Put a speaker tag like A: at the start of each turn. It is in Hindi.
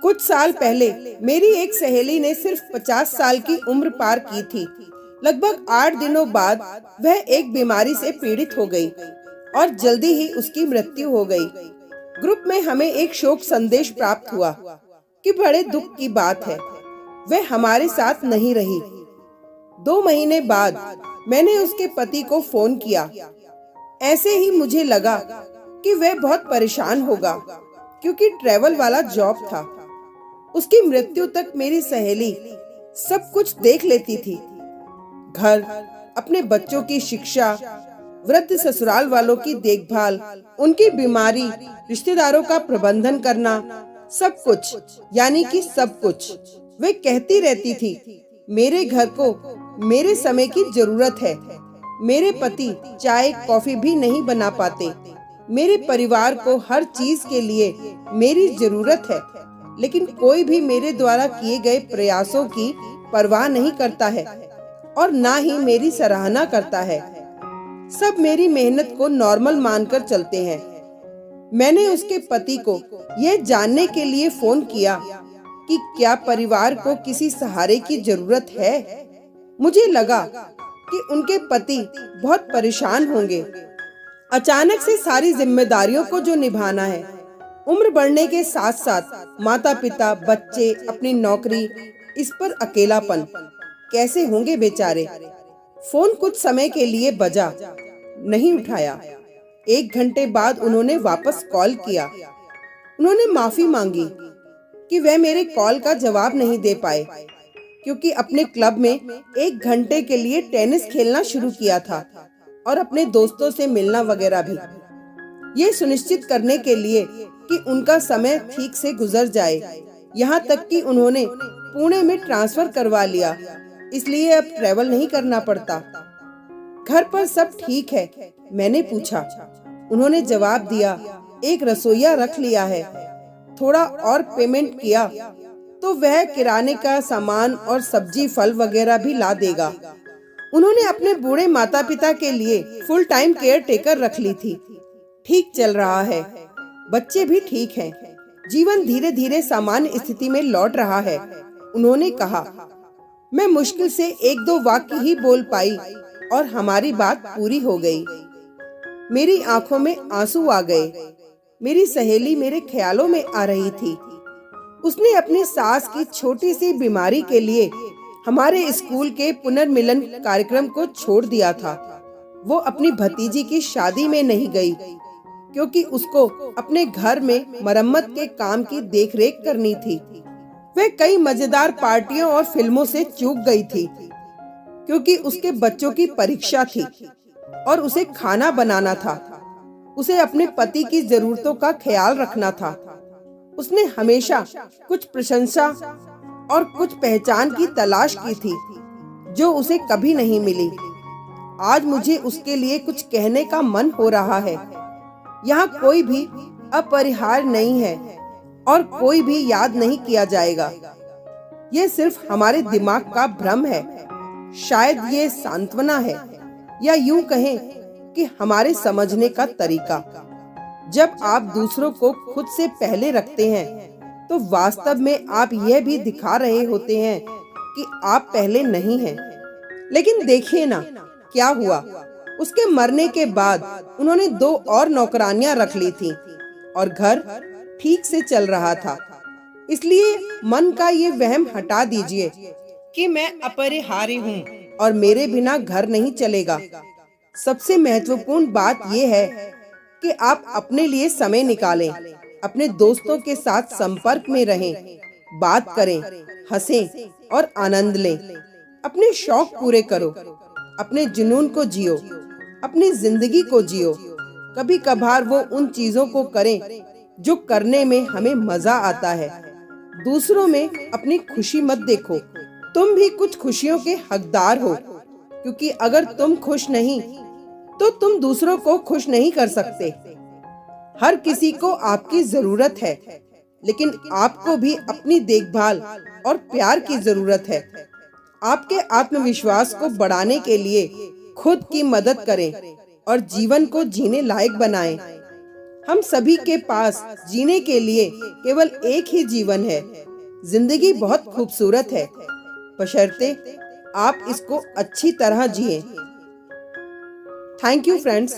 A: कुछ साल पहले मेरी एक सहेली ने सिर्फ 50 साल की उम्र पार की थी। लगभग 8 दिनों बाद वह एक बीमारी से पीड़ित हो गई और जल्दी ही उसकी मृत्यु हो गई। ग्रुप में हमें एक शोक संदेश प्राप्त हुआ कि बड़े दुख की बात है, वह हमारे साथ नहीं रही। 2 महीने बाद मैंने उसके पति को फोन किया। ऐसे ही मुझे लगा कि वह बहुत परेशान होगा क्योंकि ट्रैवल वाला जॉब था। उसकी मृत्यु तक मेरी सहेली सब कुछ देख लेती थी। घर, अपने बच्चों की शिक्षा, वृद्ध ससुराल वालों की देखभाल, उनकी बीमारी, रिश्तेदारों का प्रबंधन करना, सब कुछ, यानी कि सब कुछ। वे कहती रहती थी, मेरे घर को मेरे समय की जरूरत है। मेरे पति चाय कॉफी भी नहीं बना पाते। मेरे परिवार को हर चीज के लिए मेरी जरूरत है, लेकिन कोई भी मेरे द्वारा किए गए प्रयासों की परवाह नहीं करता है और ना ही मेरी सराहना करता है। सब मेरी मेहनत को नॉर्मल मानकर चलते हैं। मैंने उसके पति को यह जानने के लिए फोन किया कि क्या परिवार को किसी सहारे की जरूरत है। मुझे लगा कि उनके पति बहुत परेशान होंगे। अचानक से सारी जिम्मेदारियों को जो निभाना है, उम्र बढ़ने के साथ साथ माता पिता, बच्चे, अपनी नौकरी, इस पर अकेलापन, कैसे होंगे बेचारे। फोन कुछ समय के लिए बजा, नहीं उठाया। 1 घंटे बाद उन्होंने वापस कॉल किया। उन्होंने माफी मांगी कि वह मेरे कॉल का जवाब नहीं दे पाए क्योंकि अपने क्लब में 1 घंटे के लिए टेनिस खेलना शुरू किया था और अपने दोस्तों से मिलना वगैरह भी। ये सुनिश्चित करने के लिए कि उनका समय ठीक से गुजर जाए, यहाँ तक कि उन्होंने पुणे में ट्रांसफर करवा लिया, इसलिए अब ट्रैवल नहीं करना पड़ता। घर पर सब ठीक है? मैंने पूछा। उन्होंने जवाब दिया, एक रसोइया रख लिया है, थोड़ा और पेमेंट किया तो वह किराने का सामान और सब्जी फल वगैरह भी ला देगा। उन्होंने अपने बूढ़े माता पिता के लिए फुल टाइम केयर टेकर रख ली थी। ठीक चल रहा है, बच्चे भी ठीक हैं। जीवन धीरे धीरे सामान्य स्थिति में लौट रहा है। उन्होंने कहा। मैं मुश्किल से 1-2 वाक्य ही बोल पाई और हमारी बात पूरी हो गई। मेरी आंखों में आंसू आ गए। मेरी सहेली मेरे ख्यालों में आ रही थी। उसने अपनी सास की छोटी सी बीमारी के लिए हमारे स्कूल के पुनर्मिलन कार्यक्रम को छोड़ दिया था। वो अपनी भतीजी की शादी में नहीं गई क्योंकि उसको अपने घर में मरम्मत के काम की देखरेख करनी थी। वह कई मजेदार पार्टियों और फिल्मों से चूक गई थी क्योंकि उसके बच्चों की परीक्षा थी और उसे खाना बनाना था। उसे अपने पति की जरूरतों का ख्याल रखना था। उसने हमेशा कुछ प्रशंसा और कुछ पहचान की तलाश की थी जो उसे कभी नहीं मिली। आज मुझे उसके लिए कुछ कहने का मन हो रहा है। यहाँ कोई भी अपरिहार्य नहीं है और कोई भी याद नहीं किया जाएगा। ये सिर्फ हमारे दिमाग का भ्रम है। शायद ये सांत्वना है, या यूं कहें कि हमारे समझने का तरीका। जब आप दूसरों को खुद से पहले रखते हैं तो वास्तव में आप यह भी दिखा रहे होते हैं कि आप पहले नहीं हैं। लेकिन देखिए ना क्या हुआ। उसके मरने के बाद उन्होंने 2 और नौकरानियां रख ली थीं और घर ठीक से चल रहा था। इसलिए मन का ये वहम हटा दीजिए कि मैं अपरिहार्य हूँ और मेरे बिना घर नहीं चलेगा। सबसे महत्वपूर्ण बात यह है कि आप अपने लिए समय निकालें, अपने दोस्तों के साथ संपर्क में रहें, बात करें, हंसें और आनंद लें। अपने शौक पूरे करो, अपने जुनून को जियो, अपनी जिंदगी को जियो। कभी कभार वो उन चीजों को करें जो करने में हमें मजा आता है। दूसरों में अपनी खुशी मत देखो, तुम भी कुछ खुशियों के हकदार हो, क्योंकि अगर तुम खुश नहीं तो तुम दूसरों को खुश नहीं कर सकते। हर किसी को आपकी जरूरत है, लेकिन आपको भी अपनी देखभाल और प्यार की जरूरत है। आपके आत्मविश्वास को बढ़ाने के लिए खुद की मदद करें और जीवन को जीने लायक बनाएं। हम सभी के पास जीने के लिए केवल एक ही जीवन है। जिंदगी बहुत खूबसूरत है, बशर्ते आप इसको अच्छी तरह जिएं। Thank you friends.